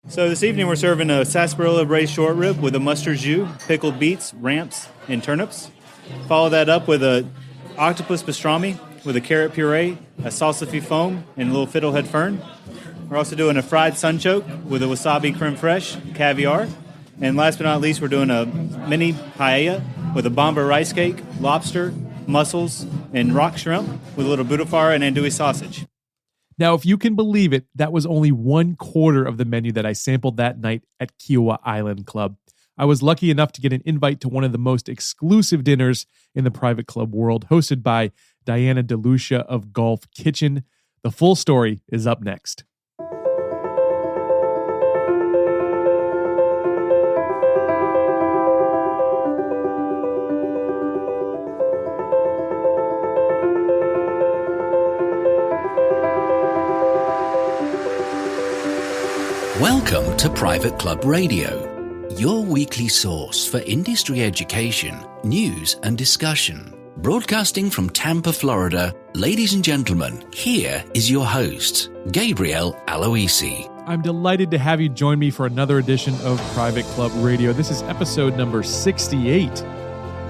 So this evening we're serving a sarsaparilla braised short rib with a mustard jus, pickled beets, ramps, and turnips. Follow that up with a octopus pastrami with a carrot puree, a salsify foam, and a little fiddlehead fern. We're also doing a fried sunchoke with a wasabi creme fraiche, caviar. And last but not least, we're doing a mini paella with a bomba rice cake, lobster, mussels, and rock shrimp with a little butterfar and andouille sausage. Now, if you can believe it, that was only 1/4 of the menu that I sampled that night at Kiawah Island Club. I was lucky enough to get an invite to one of the most exclusive dinners in the private club world, hosted by Diana DeLucia of Golf Kitchen. The full story is up next. Welcome to Private Club Radio, your weekly source for industry education, news and discussion. Broadcasting from Tampa, Florida, ladies and gentlemen, here is your host, Gabriel Aloisi. I'm delighted to have you join me for another edition of Private Club Radio. This is episode number 68.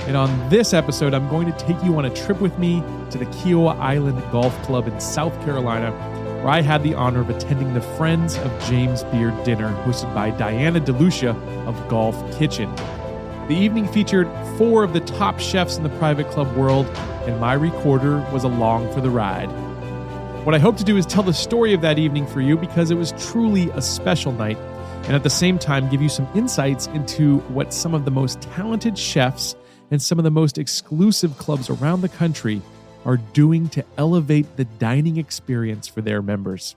And on this episode, I'm going to take you on a trip with me to the Kiawah Island Golf Club in South Carolina, where I had the honor of attending the Friends of James Beard dinner hosted by Diana DeLucia of Golf Kitchen. The evening featured 4 of the top chefs in the private club world, and my recorder was along for the ride. What I hope to do is tell the story of that evening for you because it was truly a special night, and at the same time give you some insights into what some of the most talented chefs and some of the most exclusive clubs around the country are doing to elevate the dining experience for their members.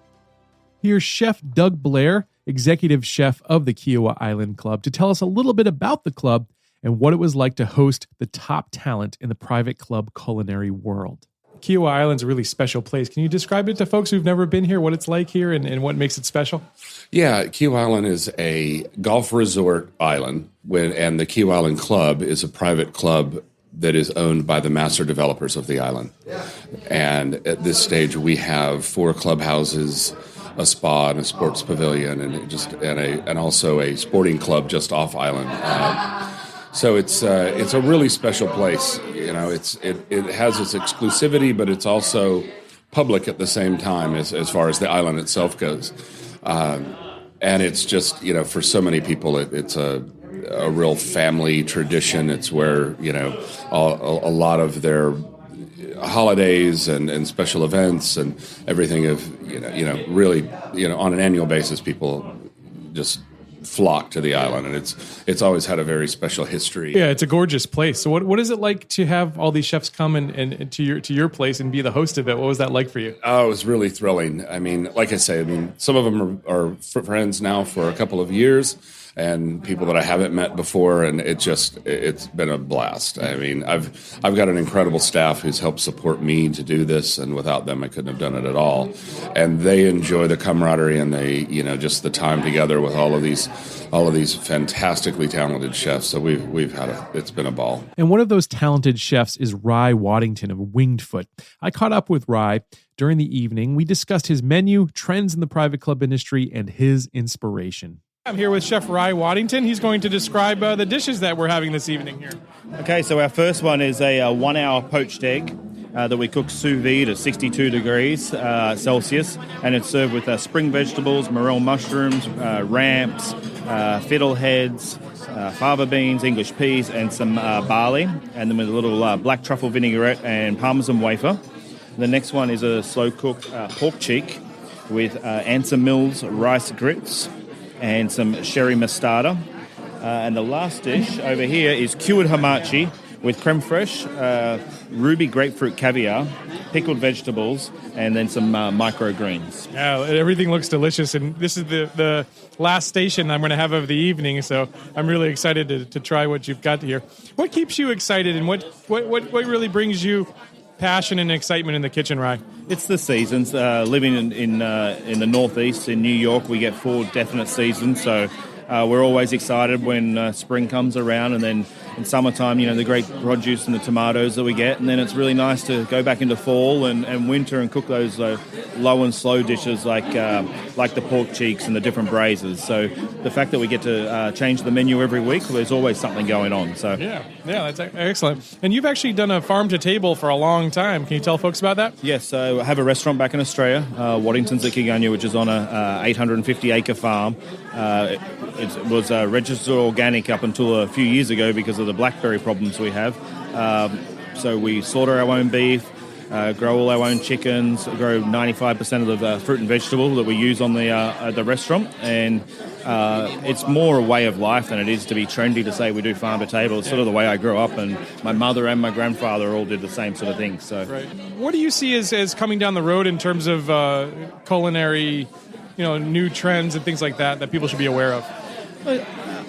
Here's Chef Doug Blair, executive chef of the Kiawah Island Club, to tell us a little bit about the club and what it was like to host the top talent in the private club culinary world. Kiawah Island's a really special place. Can you describe it to folks who've never been here, what it's like here and what makes it special? Yeah, Kiawah Island is a golf resort island, and the Kiawah Island Club is a private club that is owned by the master developers of the island. And at this stage, we have 4 clubhouses, a spa, and a sports pavilion, and also a sporting club just off island. So it's a really special place. You know, it has its exclusivity, but it's also public at the same time as far as the island itself goes. And it's just, you know, for so many people, it's a real family tradition. It's where, you know, a lot of their holidays and special events and everything really, on an annual basis, people just flock to the island, and it's always had a very special history. Yeah, it's a gorgeous place. So what is it like to have all these chefs come and to your place and be the host of it? What was that like for you? Oh, it was really thrilling. I mean, like I say, some of them are friends now for a couple of years, and people that I haven't met before, and it's been a blast. I mean, I've got an incredible staff who's helped support me to do this, and without them, I couldn't have done it at all. And they enjoy the camaraderie and they, just the time together with all of these fantastically talented chefs. So it's been a ball. And one of those talented chefs is Rye Waddington of Winged Foot. I caught up with Rye during the evening. We discussed his menu, trends in the private club industry, and his inspiration. I'm here with Chef Rye Waddington. He's going to describe the dishes that we're having this evening here. Okay, so our first one is a 1-hour poached egg that we cook sous vide at 62 degrees Celsius, and it's served with spring vegetables, morel mushrooms, ramps, fiddleheads, fava beans, English peas, and some barley, and then with a little black truffle vinaigrette and parmesan wafer. The next one is a slow-cooked pork cheek with Anson Mills rice grits and some sherry mostarda. And the last dish over here is cured hamachi with creme fraiche, ruby grapefruit caviar, pickled vegetables, and then some microgreens. Yeah, everything looks delicious, and this is the last station I'm going to have of the evening, so I'm really excited to try what you've got here. What keeps you excited, and what really brings you passion and excitement in the kitchen, Rye? It's the seasons. Living in the Northeast in New York, we get 4 definite seasons, so we're always excited when spring comes around, and then in summertime, the great produce and the tomatoes that we get. And then it's really nice to go back into fall and winter and cook those low and slow dishes like the pork cheeks and the different braises. So the fact that we get to change the menu every week, there's always something going on. So yeah, that's excellent. And you've actually done a farm to table for a long time. Can you tell folks about that? Yes, so I have a restaurant back in Australia, Waddington's at Kiawah, which is on a 850-acre farm. It was registered organic up until a few years ago because of the blackberry problems we have. So we slaughter our own beef, grow all our own chickens, grow 95% of the fruit and vegetable that we use on the restaurant, and it's more a way of life than it is to be trendy to say we do farm to table. It's sort of the way I grew up, and my mother and my grandfather all did the same sort of thing. So, right. What do you see as coming down the road in terms of culinary, new trends and things like that people should be aware of?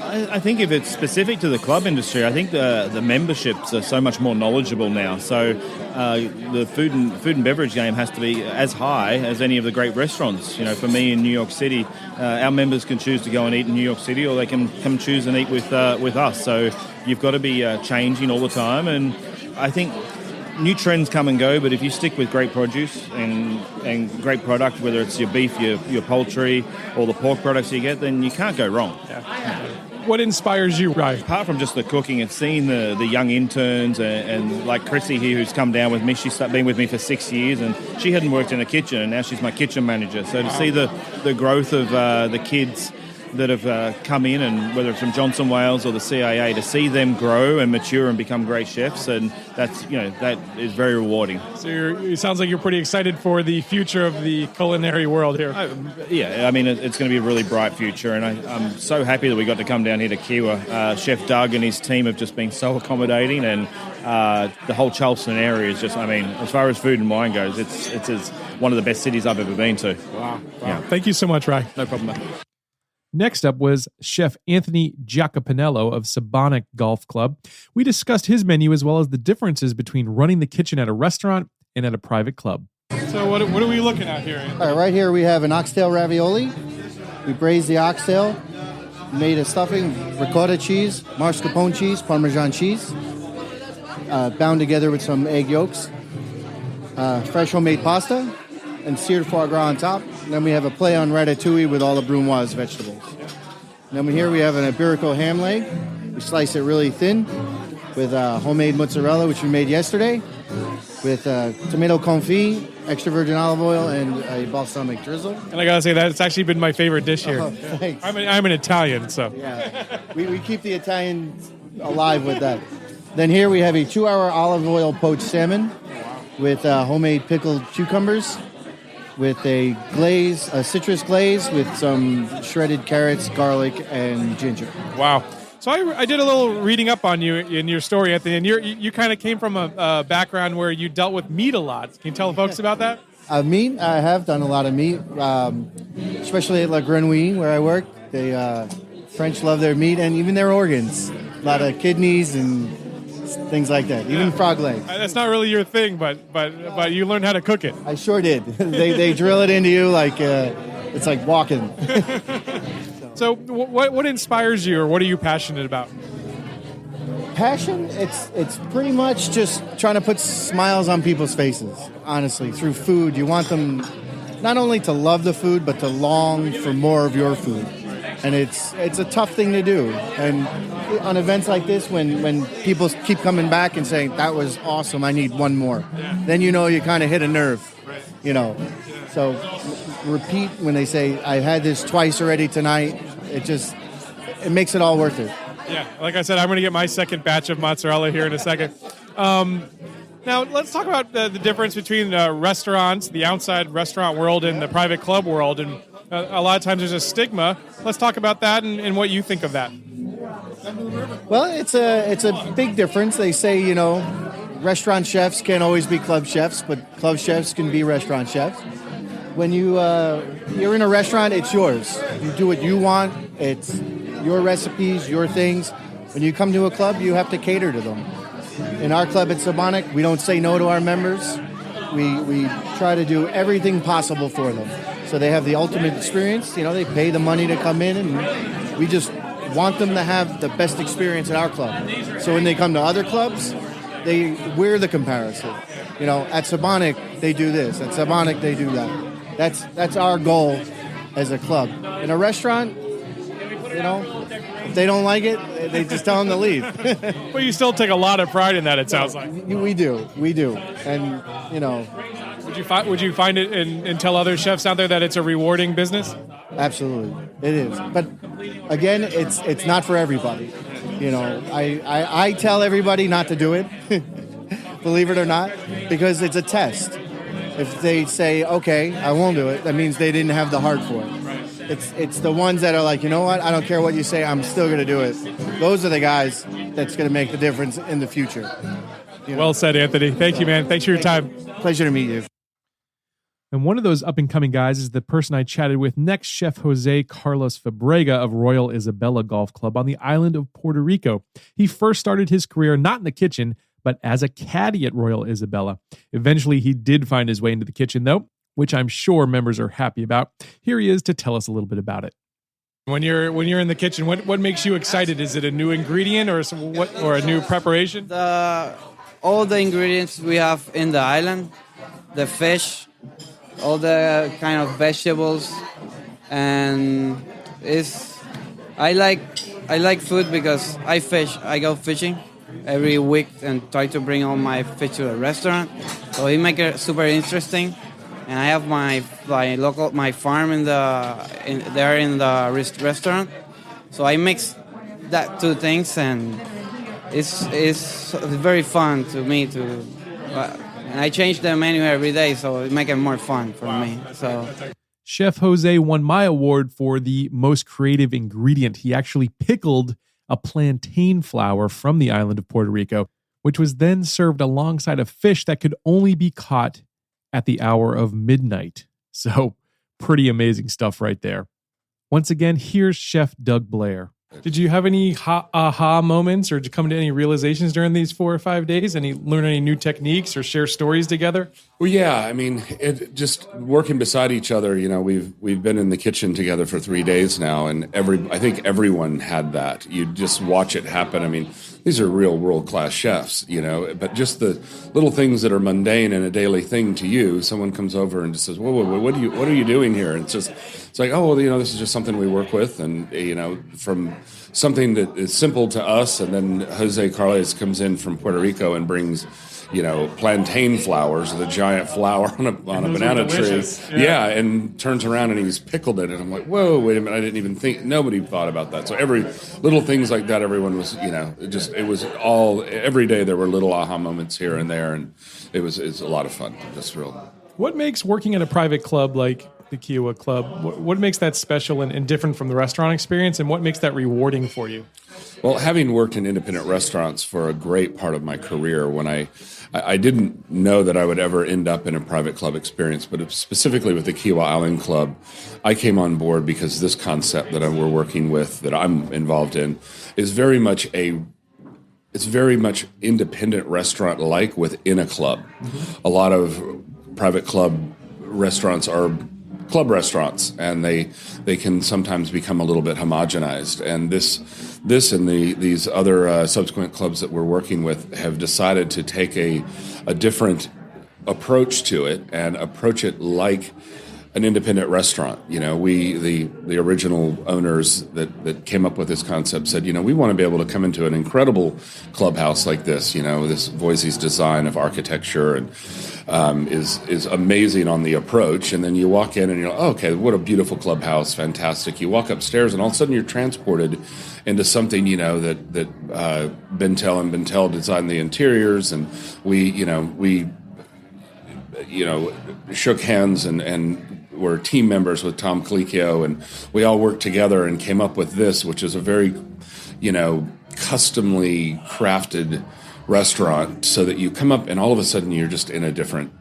I think if it's specific to the club industry, I think the memberships are so much more knowledgeable now. So the food and beverage game has to be as high as any of the great restaurants. For me in New York City, our members can choose to go and eat in New York City, or they can come choose and eat with us. So you've got to be changing all the time, and I think new trends come and go, but if you stick with great produce and great product, whether it's your beef, your poultry, or the pork products you get, then you can't go wrong. Yeah. What inspires you, Ryan? Apart from just the cooking, it's seeing the young interns and like Chrissy here, who's come down with me. She's been with me for 6 years, and she hadn't worked in a kitchen, and now she's my kitchen manager. So to see the growth of the kids that have come in, and whether it's from Johnson Wales or the CIA, to see them grow and mature and become great chefs, and that is very rewarding. So it sounds like you're pretty excited for the future of the culinary world here. Yeah, I mean, it's going to be a really bright future, and I'm so happy that we got to come down here to Kiawah. Chef Doug and his team have just been so accommodating, and the whole Charleston area is just, as far as food and wine goes, it's one of the best cities I've ever been to. Wow. Yeah. Thank you so much, Ryan. No problem, mate. Next up was Chef Anthony Giacopinello of Sabonic Golf Club. We discussed his menu as well as the differences between running the kitchen at a restaurant and at a private club. So what are we looking at here? All right, right here we have an oxtail ravioli. We braised the oxtail, made a stuffing, ricotta cheese, mascarpone cheese, Parmesan cheese, bound together with some egg yolks, fresh homemade pasta, and seared foie gras on top. And then we have a play on ratatouille with all the brunoise vegetables. And then here we have an Iberico ham leg. We slice it really thin with homemade mozzarella, which we made yesterday, with tomato confit, extra virgin olive oil, and a balsamic drizzle. And I gotta say that it's actually been my favorite dish here. Oh, thanks. I'm an Italian, so. Yeah, we keep the Italian alive with that. Then here we have a 2-hour olive oil poached salmon with homemade pickled cucumbers, with a glaze, a citrus glaze with some shredded carrots, garlic, and ginger. Wow. So I did a little reading up on you in your story, Anthony, and you kind of came from a background where you dealt with meat a lot. Can you tell folks about that? Meat, I have done a lot of meat, especially at La Grenouille where I work. They French love their meat and even their organs. A lot of kidneys and things like that, even frog legs. That's not really your thing, but you learned how to cook it. I sure did. they drill it into you like it's like walking. So what inspires you, or what are you passionate about? Passion, it's pretty much just trying to put smiles on people's faces, honestly, through food. You want them not only to love the food, but to long for more of your food. And it's a tough thing to do. And on events like this, when people keep coming back and saying, that was awesome, I need one more, then you kind of hit a nerve, So repeat when they say, I had this twice already tonight. It makes it all worth it. Yeah, like I said, I'm going to get my second batch of mozzarella here in a second. Now, let's talk about the difference between restaurants, the outside restaurant world, and the private club world. And a lot of times there's a stigma. Let's talk about that and what you think of that. Well, it's a big difference. They say, restaurant chefs can't always be club chefs, but club chefs can be restaurant chefs. When you're in a restaurant, it's yours. You do what you want. It's your recipes, your things. When you come to a club, you have to cater to them. In our club at Sabonic, we don't say no to our members. We try to do everything possible for them. So they have the ultimate experience. They pay the money to come in, and we just want them to have the best experience at our club. So when they come to other clubs, we're the comparison. You know, at Sabonic, they do this. At Sabonic, they do that. That's our goal as a club. In a restaurant, you know, if they don't like it, they just tell them to leave. But you still take a lot of pride in that, it sounds like. We do. And, you know. Would you find it and tell other chefs out there that it's a rewarding business? Absolutely. It is. But, again, it's not for everybody. You know, I tell everybody not to do it, believe it or not, because it's a test. If they say, okay, I won't do it, that means they didn't have the heart for it. It's the ones that are like, you know what, I don't care what you say, I'm still going to do it. Those are the guys that's going to make the difference in the future. You know? Well said, Anthony. Thank you, man. Thanks for your time. Pleasure to meet you. And one of those up-and-coming guys is the person I chatted with next, Chef Jose Carlos Fabrega of Royal Isabella Golf Club on the island of Puerto Rico. He first started his career not in the kitchen, but as a caddy at Royal Isabella. Eventually, he did find his way into the kitchen, though, which I'm sure members are happy about. Here he is to tell us a little bit about it. When you're in the kitchen, what makes you excited? Is it a new ingredient or a new preparation? All the ingredients we have in the island, the fish, all the kind of vegetables, and I like food because I fish. I go fishing every week and try to bring all my fish to the restaurant. So it makes it super interesting. And I have my farm in the restaurant. So I mix that two things, and it's very fun to me to. And I change the menu every day, so it makes it more fun for me. So, Chef Jose won my award for the most creative ingredient. He actually pickled a plantain flower from the island of Puerto Rico, which was then served alongside a fish that could only be caught at the hour of midnight. So, pretty amazing stuff right there. Once again, here's Chef Doug Blair. Did you have any aha moments, or did you come to any realizations during these 4 or 5 days? Learn any new techniques or share stories together? Well, yeah. I mean, it just working beside each other. You know, we've been in the kitchen together for 3 days now, and I think everyone had that. You just watch it happen. I mean, these are real world-class chefs, you know. But just the little things that are mundane and a daily thing to you, someone comes over and just says, "Whoa, what are you doing here?" And it's like, oh, well, you know, this is just something we work with, and you know, from something that is simple to us, and then Jose Carlos comes in from Puerto Rico and brings, you know, plantain flowers, the giant flower on a banana tree. Yeah, and turns around and he's pickled it. And I'm like, whoa, wait a minute, I didn't even think, nobody thought about that. So every little things like that, everyone was, you know, every day there were little aha moments here and there, and it's a lot of fun. Just real. What makes working at a private club like the Kiawah Club, what makes that special and different from the restaurant experience, and what makes that rewarding for you? Well, having worked in independent restaurants for a great part of my career, when I didn't know that I would ever end up in a private club experience, but specifically with the Kiawah Island Club, I came on board because this concept that we're working with, that I'm involved in, is very much independent restaurant-like within a club. Mm-hmm. A lot of private club restaurants are club restaurants, and they can sometimes become a little bit homogenized. And this and these other subsequent clubs that we're working with have decided to take a different approach to it and approach it like an independent restaurant. You know, the original owners that came up with this concept said, you know, we want to be able to come into an incredible clubhouse like this. You know, this Voisey's design of architecture and is amazing on the approach. And then you walk in and you're like, oh, okay, what a beautiful clubhouse, fantastic. You walk upstairs and all of a sudden you're transported into something, you know, that Bentel and Bentel designed the interiors, and we shook hands and were team members with Tom Colicchio, and we all worked together and came up with this, which is a very, you know, customly crafted restaurant so that you come up and all of a sudden you're just in a different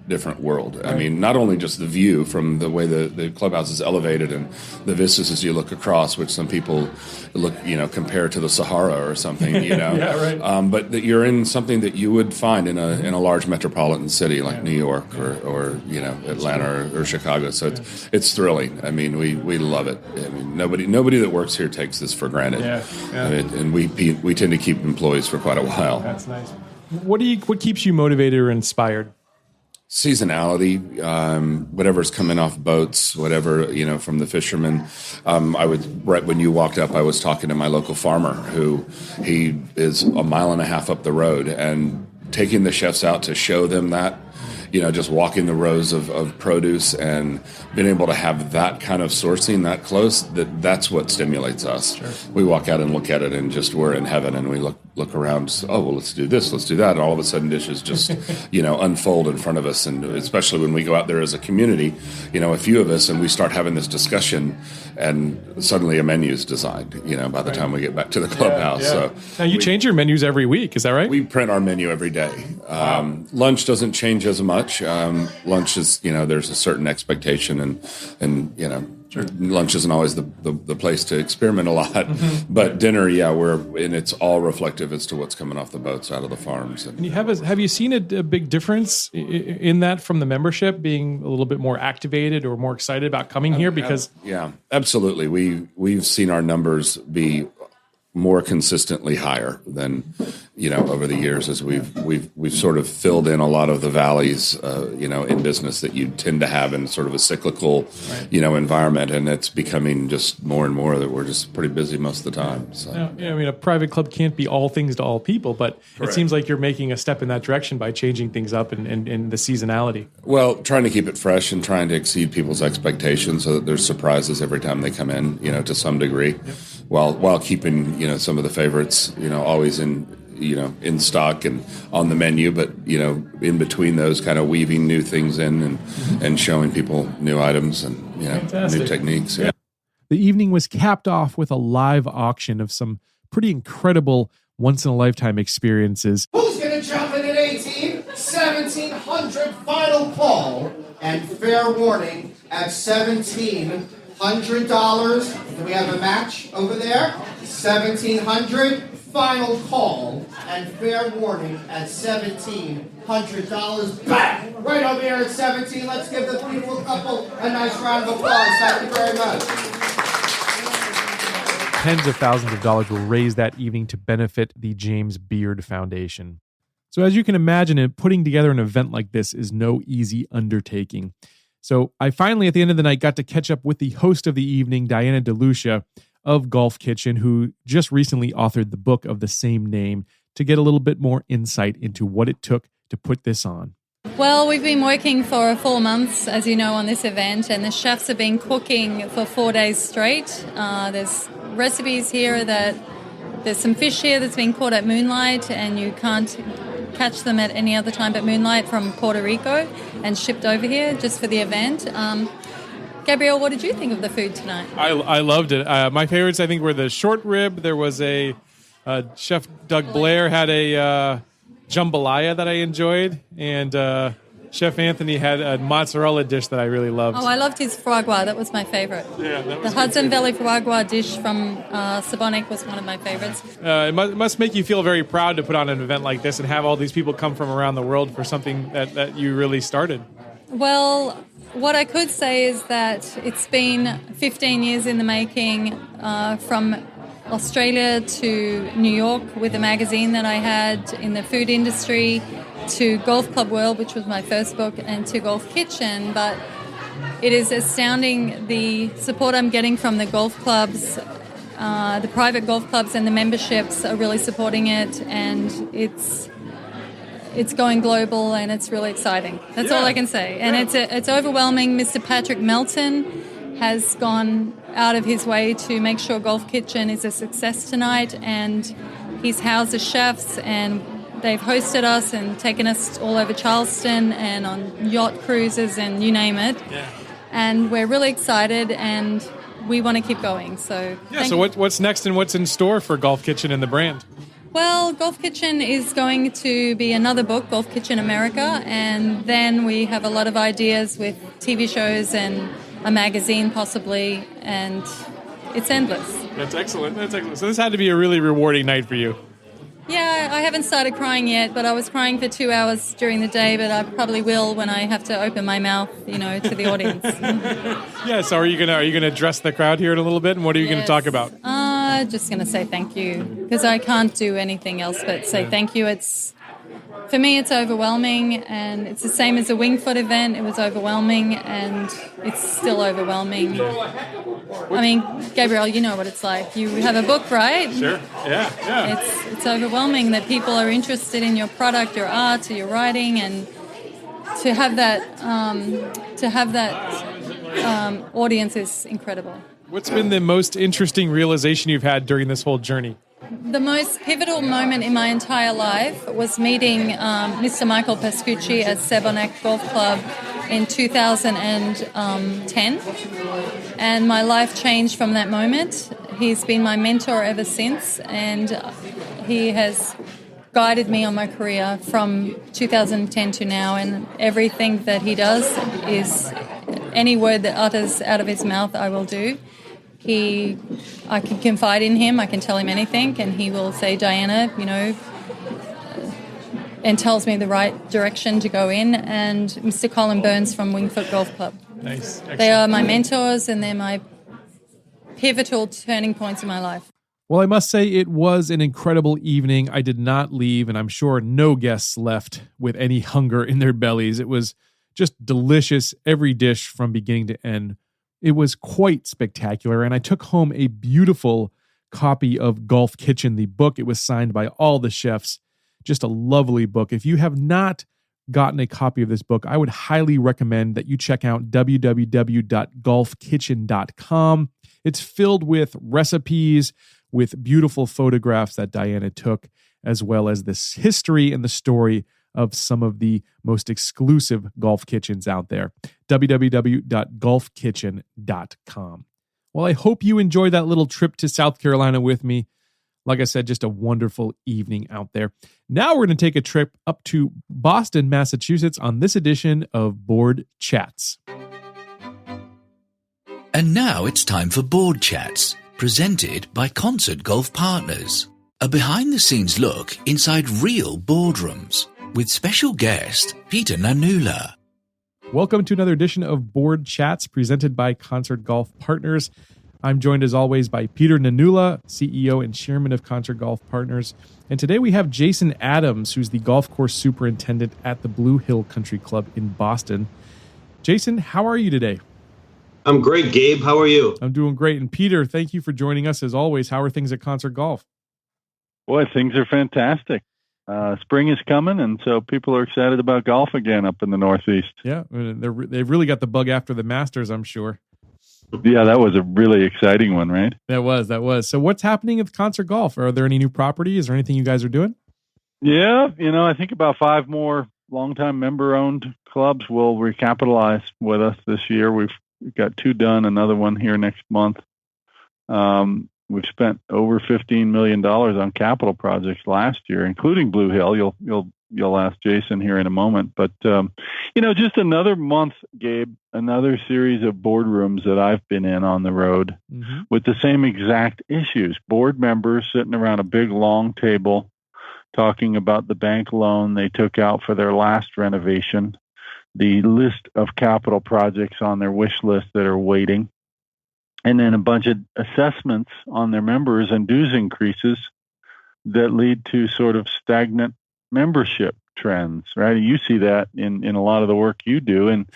world. I mean, not only just the view from the way the clubhouse is elevated and the vistas as you look across, which some people look, compare to the Sahara or something, Yeah, right. but that you're in something that you would find in a large metropolitan city like New York or Atlanta or Chicago. So it's thrilling. I mean, we love it. I mean, nobody that works here takes this for granted. Yeah. And we tend to keep employees for quite a while. That's nice. What keeps you motivated or inspired? Seasonality, whatever's coming off boats, whatever, from the fishermen. Right when you walked up, I was talking to my local farmer he is a mile and a half up the road, and taking the chefs out to show them that, just walking the rows of produce and being able to have that kind of sourcing that close, that's what stimulates us. Sure. We walk out and look at it and just we're in heaven, and we look around, let's do this, let's do that, and all of a sudden dishes just, unfold in front of us. And especially when we go out there as a community, a few of us, and we start having this discussion, and suddenly a menu is designed, by the time we get back to the clubhouse. Yeah. So now you change your menus every week, is that right? We print our menu every day. Lunch doesn't change as much. Lunch is, there's a certain expectation, and Sure. lunch isn't always the place to experiment a lot. But dinner, and it's all reflective as to what's coming off the boats out of the farms. And have you seen a big difference in that from the membership being a little bit more activated or more excited about coming here? Because yeah, absolutely. We've seen our numbers be more consistently higher than over the years as we've sort of filled in a lot of the valleys in business that you tend to have in sort of a cyclical environment, and it's becoming just more and more that we're just pretty busy most of the time. So a private club can't be all things to all people, but Correct. It seems like you're making a step in that direction by changing things up and the seasonality. Well, trying to keep it fresh and trying to exceed people's expectations so that there's surprises every time they come in, to some degree, while keeping some of the favorites always in stock and on the menu, but in between those, kind of weaving new things in and showing people new items and new techniques. Yeah. The evening was capped off with a live auction of some pretty incredible once-in-a-lifetime experiences. Who's going to jump in at 18? 1,700 final call, and fair warning at $1,700. Do we have a match over there? 1,700 final call, and fair warning at $1,700. Back right over here at 17. Let's give the beautiful couple a nice round of applause. Thank you very much. Tens of thousands of dollars were raised that evening to benefit the James Beard Foundation. So as you can imagine, putting together an event like this is no easy undertaking. So I finally, at the end of the night, got to catch up with the host of the evening, Diana DeLucia of Golf Kitchen, who just recently authored the book of the same name, to get a little bit more insight into what it took to put this on. Well, we've been working for 4 months, as you know, on this event, and the chefs have been cooking for 4 days straight. There's recipes here there's some fish here that's been caught at moonlight, and you can't catch them at any other time but moonlight, from Puerto Rico, and shipped over here just for the event. Gabrielle, what did you think of the food tonight? I loved it. My favorites, I think, were the short rib. There was Chef Doug Blair had a jambalaya that I enjoyed, and Chef Anthony had a mozzarella dish that I really loved. Oh, I loved his foie gras. That was my favorite. Yeah, that was the Hudson Valley foie gras dish from Sabonic was one of my favorites. It must make you feel very proud to put on an event like this and have all these people come from around the world for something that you really started. Well, what I could say is that it's been 15 years in the making, from Australia to New York with a magazine that I had in the food industry, to Golf Club World, which was my first book, and to Golf Kitchen. But it is astounding the support I'm getting from the golf clubs. The private golf clubs and the memberships are really supporting it, and it's going global, and it's really exciting. That's all I can say. And it's overwhelming. Mr. Patrick Melton has gone out of his way to make sure Golf Kitchen is a success tonight, and he's housed the chefs, and they've hosted us and taken us all over Charleston and on yacht cruises and you name it. Yeah. And we're really excited, and we want to keep going. So what's next and what's in store for Golf Kitchen and the brand? Well, Golf Kitchen is going to be another book, Golf Kitchen America, and then we have a lot of ideas with TV shows and a magazine possibly, and it's endless. That's excellent. That's excellent. So this had to be a really rewarding night for you. Yeah, I haven't started crying yet, but I was crying for 2 hours during the day, but I probably will when I have to open my mouth, to the audience. Yeah, so are you gonna address the crowd here in a little bit, and what are you gonna talk about? Just going to say thank you, because I can't do anything else but say thank you. For me, it's overwhelming, and it's the same as the Wingfoot event. It was overwhelming, and it's still overwhelming. I mean, Gabriel, you know what it's like. You have a book, right? Sure. Yeah. It's overwhelming that people are interested in your product, your art, or your writing, and to have that audience is incredible. What's been the most interesting realization you've had during this whole journey? The most pivotal moment in my entire life was meeting Mr. Michael Pascucci at Sebonac Golf Club in 2010. And my life changed from that moment. He's been my mentor ever since, and he has guided me on my career from 2010 to now. And everything that he does is any word that utters out of his mouth, I will do. I can confide in him. I can tell him anything, and he will say, Diana, and tells me the right direction to go in. And Mr. Colin Burns from Wingfoot Golf Club. Nice. Excellent. They are my mentors, and they're my pivotal turning points in my life. Well, I must say it was an incredible evening. I did not leave, and I'm sure no guests left with any hunger in their bellies. It was just delicious, every dish from beginning to end. It was quite spectacular, and I took home a beautiful copy of Golf Kitchen, the book. It was signed by all the chefs. Just a lovely book. If you have not gotten a copy of this book, I would highly recommend that you check out www.golfkitchen.com. It's filled with recipes, with beautiful photographs that Diana took, as well as this history and the story of some of the most exclusive golf kitchens out there. www.golfkitchen.com. Well, I hope you enjoyed that little trip to South Carolina with me. Like I said, just a wonderful evening out there. Now we're going to take a trip up to Boston, Massachusetts on this edition of Board Chats. And now it's time for Board Chats, presented by Concert Golf Partners. A behind-the-scenes look inside real boardrooms with special guest Peter Nanula. Welcome to another edition of Board Chats presented by Concert Golf Partners. I'm joined as always by Peter Nanula, CEO and Chairman of Concert Golf Partners. And today we have Jason Adams, who's the golf course superintendent at the Blue Hill Country Club in Boston. Jason, how are you today? I'm great, Gabe. How are you? I'm doing great. And Peter, thank you for joining us as always. How are things at Concert Golf? Boy, things are fantastic. Spring is coming, and so people are excited about golf again up in the Northeast. Yeah, they've really got the bug after the Masters, I'm sure. Yeah, that was a really exciting one, right? That was. So what's happening at Concert Golf? Are there any new properties? Is there anything you guys are doing? Yeah, I think about 5 more longtime member-owned clubs will recapitalize with us this year. We've got 2 done, another one here next month. We've spent over $15 million on capital projects last year, including Blue Hill. You'll ask Jason here in a moment, but just another month, Gabe. Another series of boardrooms that I've been in on the road with the same exact issues. Board members sitting around a big long table, talking about the bank loan they took out for their last renovation, the list of capital projects on their wish list that are waiting, and then a bunch of assessments on their members and dues increases that lead to sort of stagnant membership trends, right? You see that in a lot of the work you do. And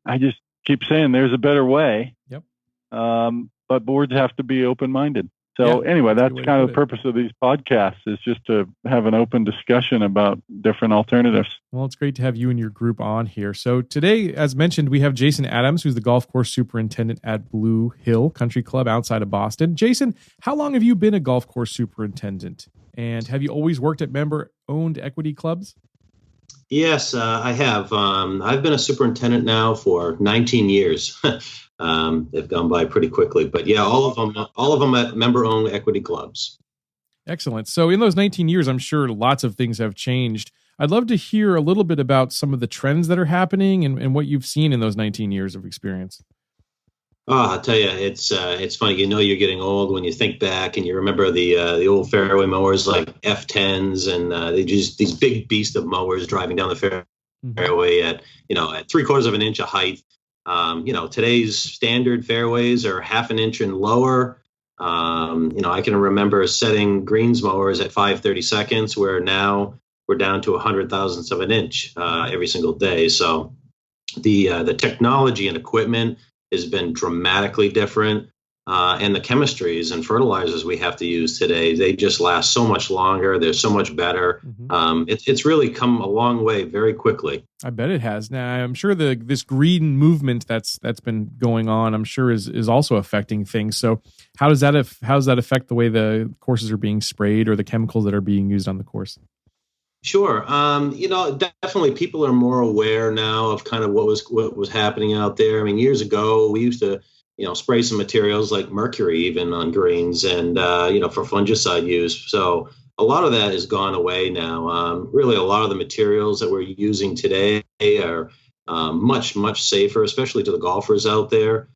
I just keep saying there's a better way. Yep. But boards have to be open-minded. So anyway, that's kind of the purpose of these podcasts, is just to have an open discussion about different alternatives. Well, it's great to have you and your group on here. So today, as mentioned, we have Jason Adams, who's the golf course superintendent at Blue Hill Country Club outside of Boston. Jason, how long have you been a golf course superintendent? And have you always worked at member-owned equity clubs? Yes, I have. I've been a superintendent now for 19 years. They've gone by pretty quickly, but yeah, all of them at member-owned equity clubs. Excellent. So in those 19 years, I'm sure lots of things have changed. I'd love to hear a little bit about some of the trends that are happening and what you've seen in those 19 years of experience. Oh, I'll tell you, it's funny. You know, you're getting old when you think back and you remember the old fairway mowers like F10s and they just these big beast of mowers driving down the fairway at at 3/4 of an inch of height. Today's standard fairways are half an inch and lower. I can remember setting greens mowers at 5/32, where now we're down to 100 thousandths of an inch every single day. So the technology and equipment has been dramatically different. And the chemistries and fertilizers we have to use today, they just last so much longer. They're so much better. It's really come a long way very quickly. I bet it has. Now, I'm sure this green movement that's been going on, I'm sure is also affecting things. So how does that affect the way the courses are being sprayed or the chemicals that are being used on the course? Sure. Definitely people are more aware now of kind of what was happening out there. I mean, years ago, we used to, spray some materials like mercury even on greens and, for fungicide use. So a lot of that has gone away now. Really, a lot of the materials that we're using today are much, much safer, especially to the golfers out there.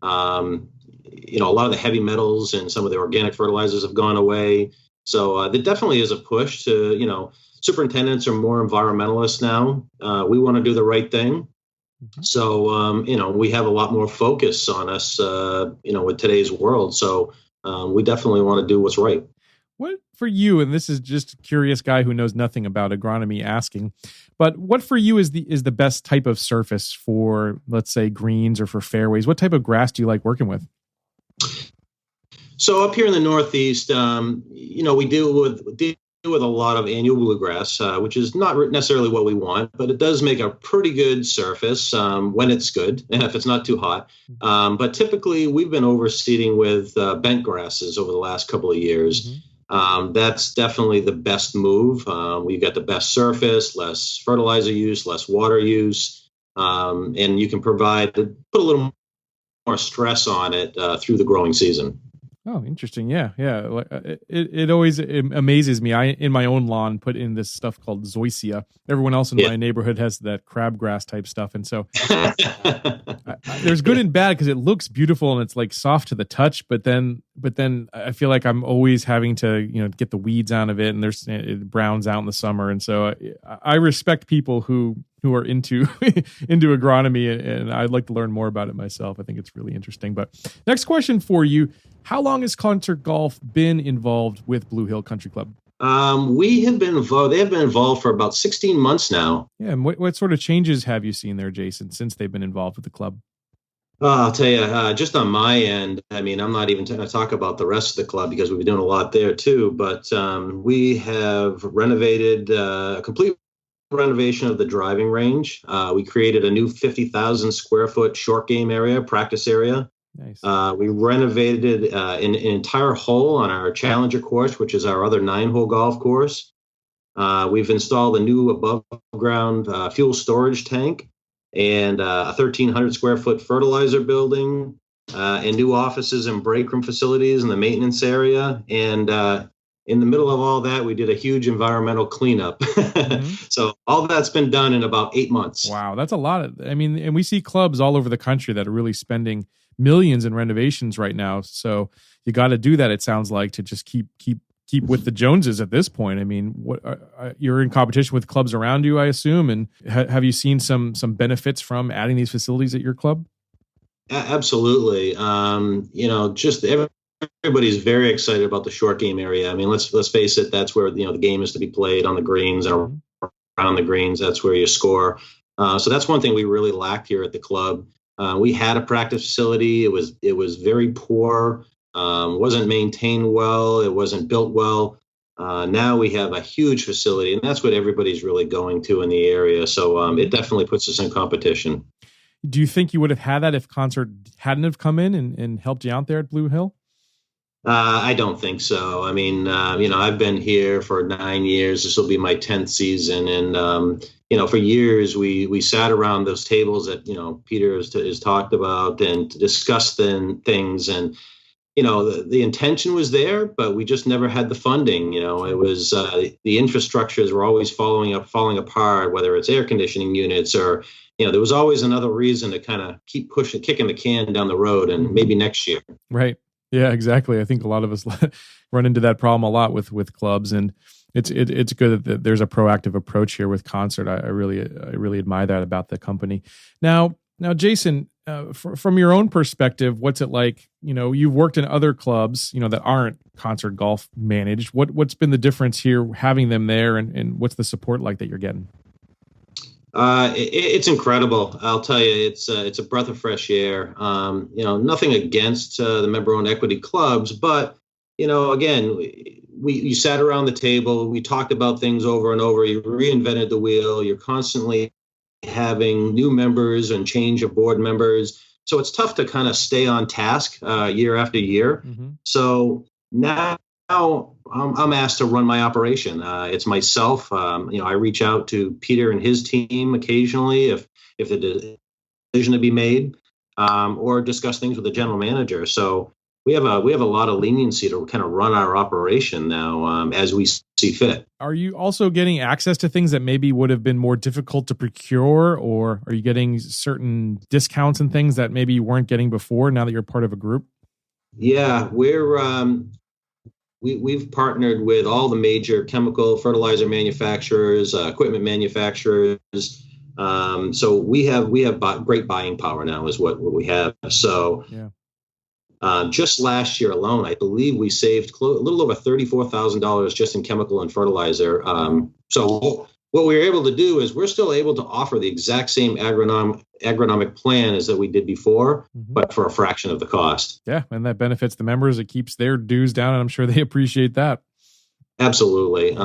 A lot of the heavy metals and some of the organic fertilizers have gone away. So there definitely is a push to, superintendents are more environmentalists now. We want to do the right thing. So, we have a lot more focus on us, with today's world. So we definitely want to do what's right. What for you, and this is just a curious guy who knows nothing about agronomy asking, but what for you is the best type of surface for, let's say, greens or for fairways? What type of grass do you like working with? So up here in the Northeast, we deal with a lot of annual bluegrass, which is not necessarily what we want, but it does make a pretty good surface when it's good and if it's not too hot. But typically, we've been overseeding with bent grasses over the last couple of years. That's definitely the best move. We've got the best surface, less fertilizer use, less water use, and you can put a little more stress on it through the growing season. Oh, interesting. Yeah. It always amazes me. I, in my own lawn, put in this stuff called zoysia. Everyone else in my neighborhood has that crabgrass type stuff. And so there's good and bad because it looks beautiful and it's like soft to the touch. But then I feel like I'm always having to, get the weeds out of it and it browns out in the summer. And so I respect people who are into agronomy, and I'd like to learn more about it myself. I think it's really interesting. But next question for you: how long has Concert Golf been involved with Blue Hill Country Club? We have been involved. They have been involved for about 16 months now. Yeah, and what sort of changes have you seen there, Jason, since they've been involved with the club? I'll tell you, just on my end, I mean, I'm not even going to talk about the rest of the club because we've been doing a lot there too. But we have renovated a complete renovation of the driving range. We created a new 50,000 square foot short game area, practice area. Nice. We renovated an entire hole on our Challenger course, which is our other 9-hole golf course. We've installed a new above ground fuel storage tank and a 1,300 square foot fertilizer building and new offices and break room facilities in the maintenance area. And in the middle of all that, we did a huge environmental cleanup. So all that's been done in about 8 months. Wow, that's a lot. And we see clubs all over the country that are really spending millions in renovations right now. So you got to do that, it sounds like, to just keep with the Joneses at this point. I mean, you're in competition with clubs around you, I assume. And have you seen some benefits from adding these facilities at your club? Absolutely. Just everybody's very excited about the short game area. I mean, let's face it. That's where the game is to be played, on the greens and around the greens. That's where you score. So that's one thing we really lacked here at the club. We had a practice facility. It was very poor. Wasn't maintained well. It wasn't built well. Now we have a huge facility, and that's what everybody's really going to in the area. So it definitely puts us in competition. Do you think you would have had that if Concert hadn't have come in and helped you out there at Blue Hill? I don't think so. I mean, I've been here for 9 years. This will be my 10th season. And, for years we sat around those tables that, Peter has talked about and discussed things. And, the intention was there, but we just never had the funding. It was the infrastructures were always falling apart, whether it's air conditioning units or, there was always another reason to kind of keep kicking the can down the road, and maybe next year. Right. Yeah, exactly. I think a lot of us run into that problem a lot with clubs, and it's good that there's a proactive approach here with Concert. I really admire that about the company. Now, Jason, from your own perspective, what's it like? You've worked in other clubs, that aren't Concert Golf managed. What's been the difference here having them there, and what's the support like that you're getting? It's incredible. I'll tell you, it's a breath of fresh air. Nothing against the member-owned equity clubs, but again, you sat around the table, we talked about things over and over. You reinvented the wheel. You're constantly having new members and change of board members, so it's tough to kind of stay on task year after year. Mm-hmm. So now I'm asked to run my operation. It's myself. I reach out to Peter and his team occasionally if the decision to be made, or discuss things with the general manager. So we have a lot of leniency to kind of run our operation now as we see fit. Are you also getting access to things that maybe would have been more difficult to procure, or are you getting certain discounts and things that maybe you weren't getting before now that you're part of a group? Yeah, we've partnered with all the major chemical fertilizer manufacturers, equipment manufacturers. So we have great buying power now is what we have. So yeah. Just last year alone, I believe we saved a little over $34,000 just in chemical and fertilizer. So what we were able to do is we're still able to offer the exact same agronomic plan as that we did before, mm-hmm. but for a fraction of the cost. Yeah, and that benefits the members. It keeps their dues down, and I'm sure they appreciate that. Absolutely.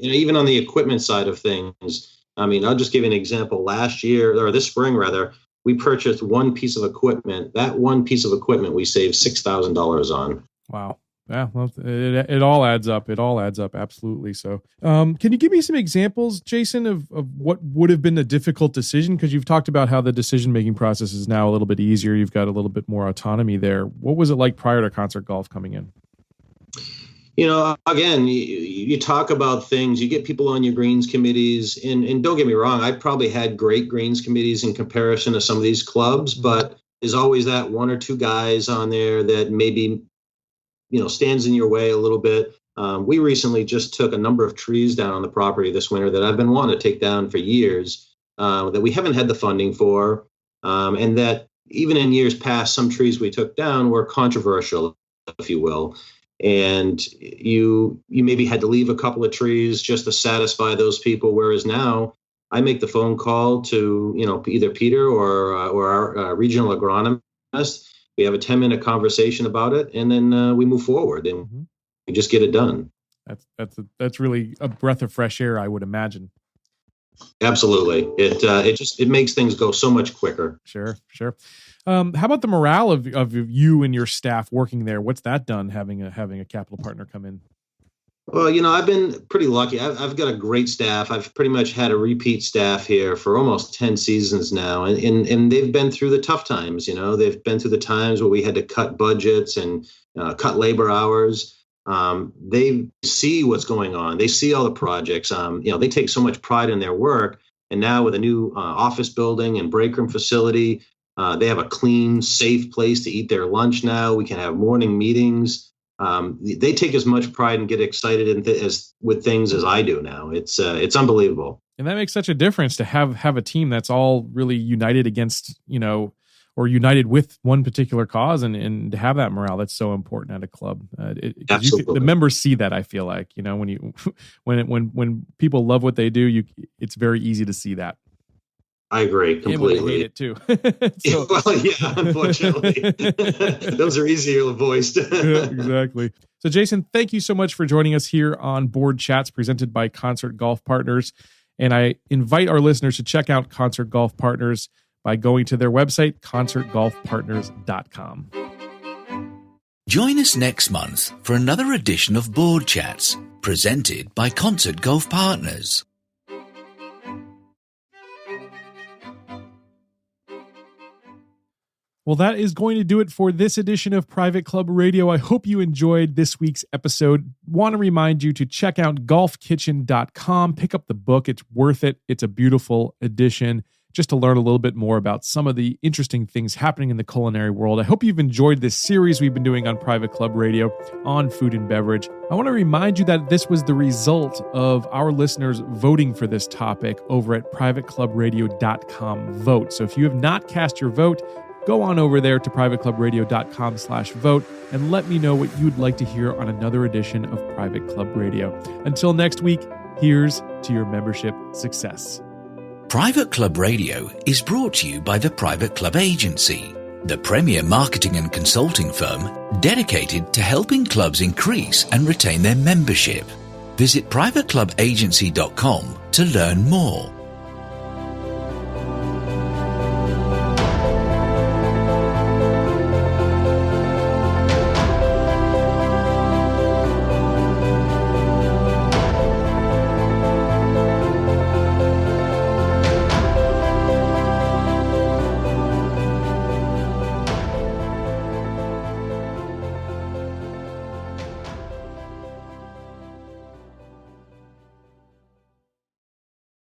Even on the equipment side of things, I'll just give you an example. Last year, or this spring rather, we purchased one piece of equipment. That one piece of equipment we saved $6,000 on. Wow. Yeah, well, it all adds up. It all adds up. Absolutely. So, can you give me some examples, Jason, of what would have been a difficult decision? Because you've talked about how the decision-making process is now a little bit easier. You've got a little bit more autonomy there. What was it like prior to Concert Golf coming in? Again, you talk about things, you get people on your greens committees, and don't get me wrong, I probably had great greens committees in comparison to some of these clubs, but there's always that one or two guys on there that maybe, stands in your way a little bit. We recently just took a number of trees down on the property this winter that I've been wanting to take down for years, that we haven't had the funding for, and that even in years past, some trees we took down were controversial, if you will. And you maybe had to leave a couple of trees just to satisfy those people. Whereas now I make the phone call to, either Peter or our regional agronomist. We have a 10-minute conversation about it, and then we move forward and mm-hmm. we just get it done. That's really a breath of fresh air, I would imagine. Absolutely. It makes things go so much quicker. Sure. How about the morale of you and your staff working there? What's that done, having a capital partner come in? Well, I've been pretty lucky. I've got a great staff. I've pretty much had a repeat staff here for almost 10 seasons now. And they've been through the tough times. They've been through the times where we had to cut budgets and cut labor hours. They see what's going on. They see all the projects. They take so much pride in their work. And now with a new office building and break room facility, they have a clean, safe place to eat their lunch now. We can have morning meetings. They take as much pride and get excited with things as I do now. It's unbelievable. And that makes such a difference to have a team that's all really united against, or united with one particular cause, and to have that morale that's so important at a club. Absolutely. The members see that, I feel like, when people love what they do, it's very easy to see that. I agree completely. And they hate it too. Well, yeah, unfortunately, those are easier voiced. Yeah, exactly. So, Jason, thank you so much for joining us here on Board Chats presented by Concert Golf Partners. And I invite our listeners to check out Concert Golf Partners by going to their website, concertgolfpartners.com. Join us next month for another edition of Board Chats presented by Concert Golf Partners. Well, that is going to do it for this edition of Private Club Radio. I hope you enjoyed this week's episode. Want to remind you to check out golfkitchen.com. Pick up the book. It's worth it. It's a beautiful edition just to learn a little bit more about some of the interesting things happening in the culinary world. I hope you've enjoyed this series we've been doing on Private Club Radio on food and beverage. I want to remind you that this was the result of our listeners voting for this topic over at privateclubradio.com vote. So if you have not cast your vote, go on over there to privateclubradio.com/vote and let me know what you'd like to hear on another edition of Private Club Radio. Until next week, here's to your membership success. Private Club Radio is brought to you by the Private Club Agency, the premier marketing and consulting firm dedicated to helping clubs increase and retain their membership. Visit privateclubagency.com to learn more.